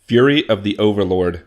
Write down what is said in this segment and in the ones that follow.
Fury of the Overlord.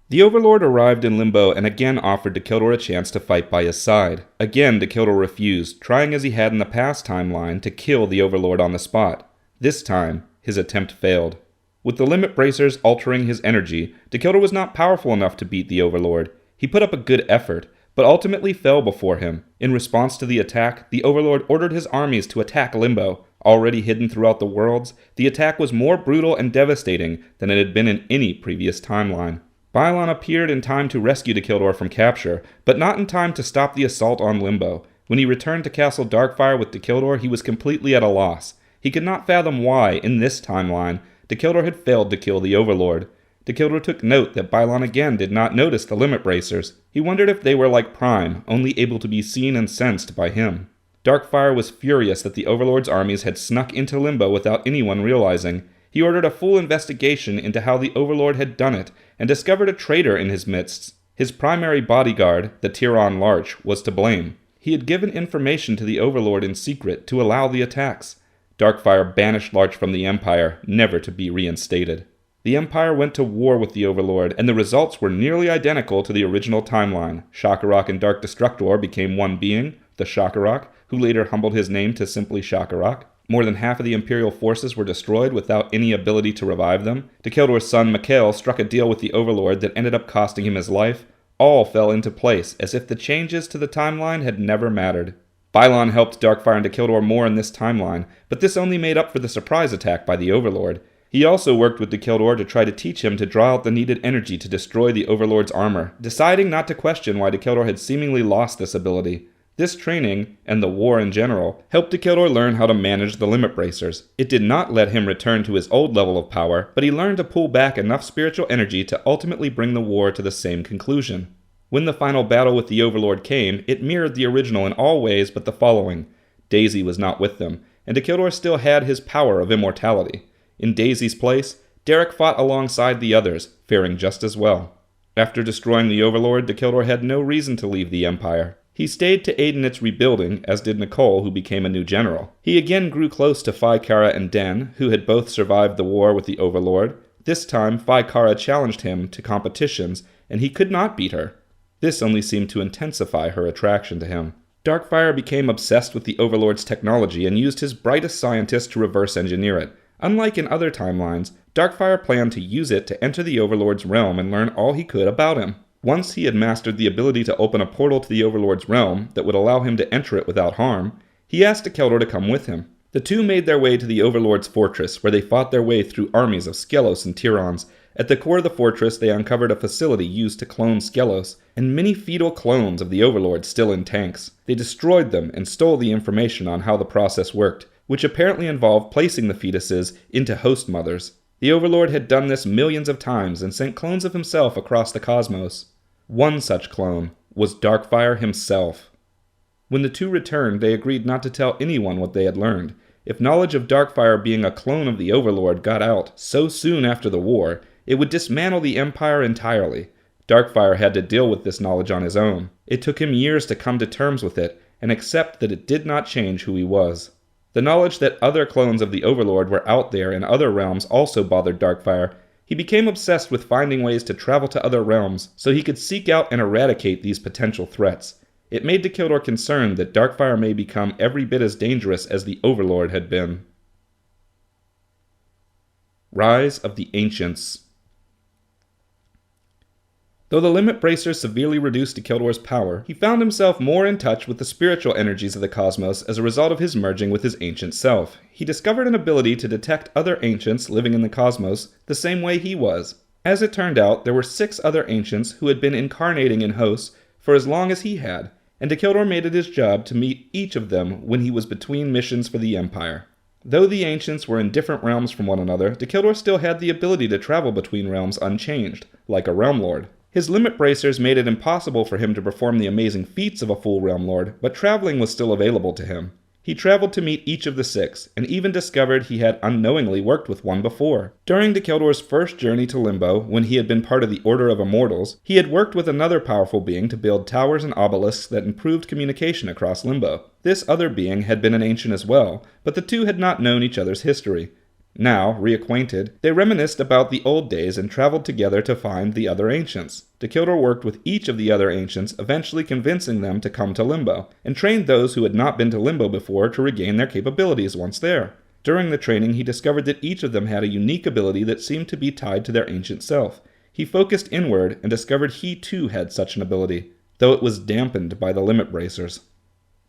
The Overlord arrived in Limbo and again offered Dacheldor a chance to fight by his side. Again, Dacheldor refused, trying as he had in the past timeline to kill the Overlord on the spot. This time, his attempt failed. With the limit bracers altering his energy, Dacheldor was not powerful enough to beat the Overlord. He put up a good effort, but ultimately fell before him. In response to the attack, the Overlord ordered his armies to attack Limbo. Already hidden throughout the worlds, the attack was more brutal and devastating than it had been in any previous timeline. Bylon appeared in time to rescue Dacheldor from capture, but not in time to stop the assault on Limbo. When he returned to Castle Darkfire with Dacheldor, he was completely at a loss. He could not fathom why, in this timeline, Dacheldor had failed to kill the Overlord. Dacheldor took note that Bylon again did not notice the limit bracers. He wondered if they were like Prime, only able to be seen and sensed by him. Darkfire was furious that the Overlord's armies had snuck into Limbo without anyone realizing. He ordered a full investigation into how the Overlord had done it, and discovered a traitor in his midst. His primary bodyguard, the Tyron Larch, was to blame. He had given information to the Overlord in secret to allow the attacks. Darkfire banished Larch from the Empire, never to be reinstated. The Empire went to war with the Overlord, and the results were nearly identical to the original timeline. Shakarok and Dark Destructor became one being, the Shakarok, who later humbled his name to simply Shakarok. More than half of the Imperial forces were destroyed without any ability to revive them. Dacheldor's son Mikhail struck a deal with the Overlord that ended up costing him his life. All fell into place, as if the changes to the timeline had never mattered. Bylon helped Darkfire and Dacheldor more in this timeline, but this only made up for the surprise attack by the Overlord. He also worked with Dacheldor to try to teach him to draw out the needed energy to destroy the Overlord's armor, deciding not to question why Dacheldor had seemingly lost this ability. This training, and the war in general, helped Dacheldor learn how to manage the limit bracers. It did not let him return to his old level of power, but he learned to pull back enough spiritual energy to ultimately bring the war to the same conclusion. When the final battle with the Overlord came, it mirrored the original in all ways but the following. Daisy was not with them, and Dacheldor still had his power of immortality. In Daisy's place, Derek fought alongside the others, faring just as well. After destroying the Overlord, Dacheldor had no reason to leave the Empire. He stayed to aid in its rebuilding, as did Nicole, who became a new general. He again grew close to Phi Cara and Den, who had both survived the war with the Overlord. This time, Phi Cara challenged him to competitions, and he could not beat her. This only seemed to intensify her attraction to him. Darkfire became obsessed with the Overlord's technology and used his brightest scientists to reverse engineer it. Unlike in other timelines, Darkfire planned to use it to enter the Overlord's realm and learn all he could about him. Once he had mastered the ability to open a portal to the Overlord's realm that would allow him to enter it without harm, he asked Dacheldor to come with him. The two made their way to the Overlord's fortress, where they fought their way through armies of Skelos and Tyrons. At the core of the fortress, they uncovered a facility used to clone Skelos, and many fetal clones of the Overlord still in tanks. They destroyed them and stole the information on how the process worked, which apparently involved placing the fetuses into host mothers. The Overlord had done this millions of times and sent clones of himself across the cosmos. One such clone was Darkfire himself. When the two returned, they agreed not to tell anyone what they had learned. If knowledge of Darkfire being a clone of the Overlord got out so soon after the war, it would dismantle the Empire entirely. Darkfire had to deal with this knowledge on his own. It took him years to come to terms with it and accept that it did not change who he was. The knowledge that other clones of the Overlord were out there in other realms also bothered Darkfire. He became obsessed with finding ways to travel to other realms so he could seek out and eradicate these potential threats. It made Dacheldor concerned that Darkfire may become every bit as dangerous as the Overlord had been. Rise of the Ancients. Though the limit bracers severely reduced Dacheldor's power, he found himself more in touch with the spiritual energies of the cosmos as a result of his merging with his ancient self. He discovered an ability to detect other ancients living in the cosmos the same way he was. As it turned out, there were 6 other ancients who had been incarnating in hosts for as long as he had, and Dacheldor made it his job to meet each of them when he was between missions for the Empire. Though the ancients were in different realms from one another, Dacheldor still had the ability to travel between realms unchanged, like a Realm Lord. His limit bracers made it impossible for him to perform the amazing feats of a full Realm Lord, but traveling was still available to him. He traveled to meet each of the 6, and even discovered he had unknowingly worked with one before. During Dacheldor's first journey to Limbo, when he had been part of the Order of Immortals, he had worked with another powerful being to build towers and obelisks that improved communication across Limbo. This other being had been an ancient as well, but the two had not known each other's history. Now, reacquainted, they reminisced about the old days and traveled together to find the other ancients. Dacheldor worked with each of the other ancients, eventually convincing them to come to Limbo, and trained those who had not been to Limbo before to regain their capabilities once there. During the training, he discovered that each of them had a unique ability that seemed to be tied to their ancient self. He focused inward and discovered he too had such an ability, though it was dampened by the limit bracers.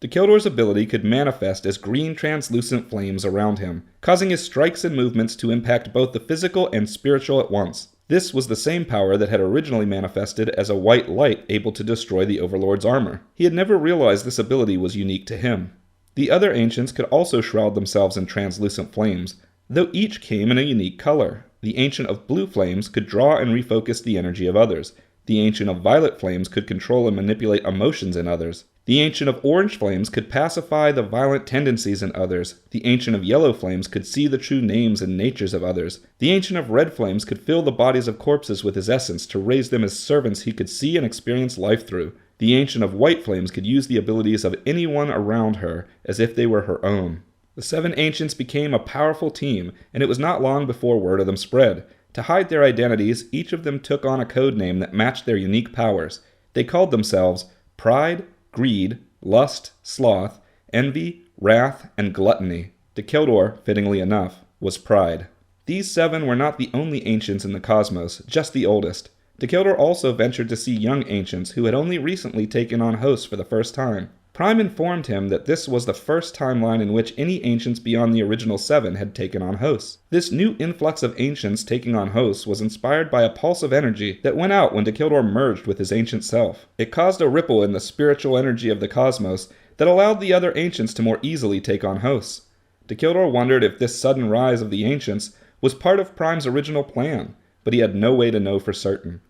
Dacheldor's ability could manifest as green translucent flames around him, causing his strikes and movements to impact both the physical and spiritual at once. This was the same power that had originally manifested as a white light able to destroy the Overlord's armor. He had never realized this ability was unique to him. The other ancients could also shroud themselves in translucent flames, though each came in a unique color. The Ancient of Blue Flames could draw and refocus the energy of others. The Ancient of Violet Flames could control and manipulate emotions in others. The Ancient of Orange Flames could pacify the violent tendencies in others. The Ancient of Yellow Flames could see the true names and natures of others. The Ancient of Red Flames could fill the bodies of corpses with his essence to raise them as servants he could see and experience life through. The Ancient of White Flames could use the abilities of anyone around her as if they were her own. The 7 ancients became a powerful team, and it was not long before word of them spread. To hide their identities, each of them took on a code name that matched their unique powers. They called themselves Pride, Greed, Lust, Sloth, Envy, Wrath, and Gluttony. Dacheldor, fittingly enough, was Pride. These 7 were not the only ancients in the cosmos, just the oldest. Dacheldor also ventured to see young ancients who had only recently taken on hosts for the first time. Prime informed him that this was the first timeline in which any ancients beyond the original 7 had taken on hosts. This new influx of ancients taking on hosts was inspired by a pulse of energy that went out when Dacheldor merged with his ancient self. It caused a ripple in the spiritual energy of the cosmos that allowed the other ancients to more easily take on hosts. Dacheldor wondered if this sudden rise of the ancients was part of Prime's original plan, but he had no way to know for certain.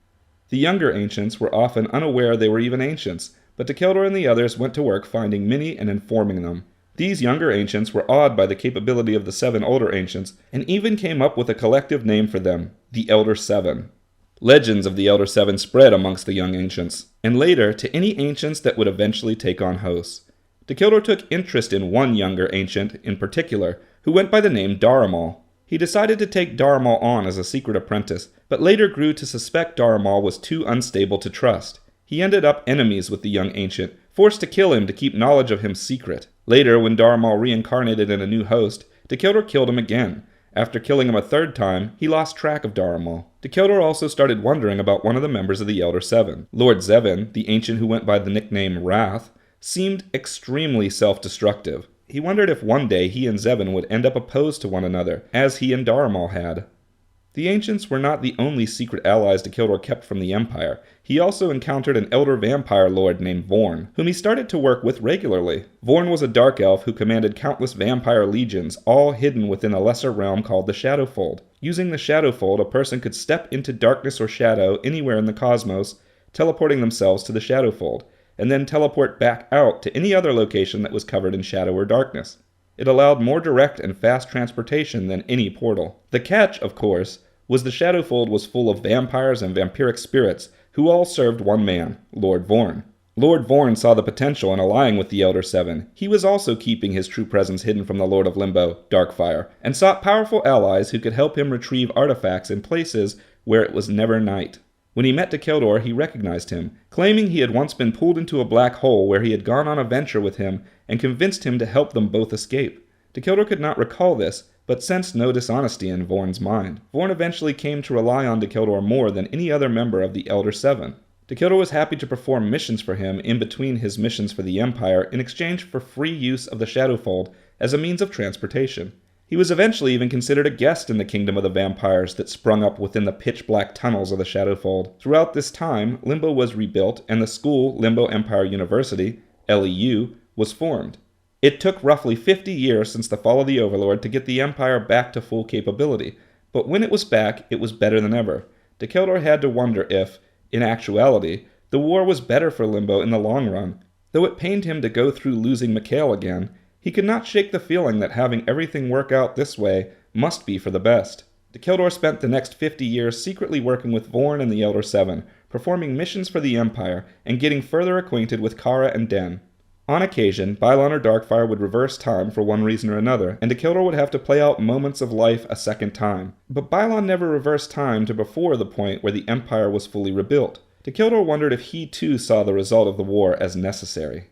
The younger ancients were often unaware they were even ancients, but Dacheldor and the others went to work finding many and informing them. These younger ancients were awed by the capability of the 7 older ancients, and even came up with a collective name for them, the Elder 7. Legends of the Elder 7 spread amongst the young ancients, and later to any ancients that would eventually take on hosts. Dacheldor took interest in one younger ancient in particular, who went by the name Daramal. He decided to take Daramal on as a secret apprentice, but later grew to suspect Daramal was too unstable to trust. He ended up enemies with the young ancient, forced to kill him to keep knowledge of him secret. Later, when Daramal reincarnated in a new host, Dacheldor killed him again. After killing him a 3rd time, he lost track of Daramal. Dacheldor also started wondering about one of the members of the Elder 7. Lord Zevin, the ancient who went by the nickname Wrath, seemed extremely self-destructive. He wondered if one day he and Zevin would end up opposed to one another, as he and Daramal had. The ancients were not the only secret allies Dacheldor kept from the Empire. He also encountered an elder vampire lord named Vorn, whom he started to work with regularly. Vorn was a dark elf who commanded countless vampire legions, all hidden within a lesser realm called the Shadowfold. Using the Shadowfold, a person could step into darkness or shadow anywhere in the cosmos, teleporting themselves to the Shadowfold, and then teleport back out to any other location that was covered in shadow or darkness. It allowed more direct and fast transportation than any portal. The catch, of course, was the Shadowfold was full of vampires and vampiric spirits, who all served one man, Lord Vorn. Lord Vorn saw the potential in allying with the Elder 7. He was also keeping his true presence hidden from the Lord of Limbo, Darkfire, and sought powerful allies who could help him retrieve artifacts in places where it was never night. When he met Dacheldor, he recognized him, claiming he had once been pulled into a black hole where he had gone on a venture with him and convinced him to help them both escape. Dacheldor could not recall this, but sensed no dishonesty in Vorn's mind. Vorn eventually came to rely on Dacheldor more than any other member of the Elder 7. Dacheldor was happy to perform missions for him in between his missions for the Empire in exchange for free use of the Shadowfold as a means of transportation. He was eventually even considered a guest in the kingdom of the vampires that sprung up within the pitch-black tunnels of the Shadowfold. Throughout this time, Limbo was rebuilt and the school, Limbo Empire University, LEU, was formed. It took roughly 50 years since the fall of the Overlord to get the Empire back to full capability, but when it was back, it was better than ever. Dacheldor had to wonder if, in actuality, the war was better for Limbo in the long run. Though it pained him to go through losing Mikhail again, he could not shake the feeling that having everything work out this way must be for the best. Dacheldor spent the next 50 years secretly working with Vorn and the Elder 7, performing missions for the Empire, and getting further acquainted with Kara and Den. On occasion, Bylon or Darkfire would reverse time for one reason or another, and Dacheldor would have to play out moments of life a second time. But Bylon never reversed time to before the point where the Empire was fully rebuilt. Dacheldor wondered if he too saw the result of the war as necessary.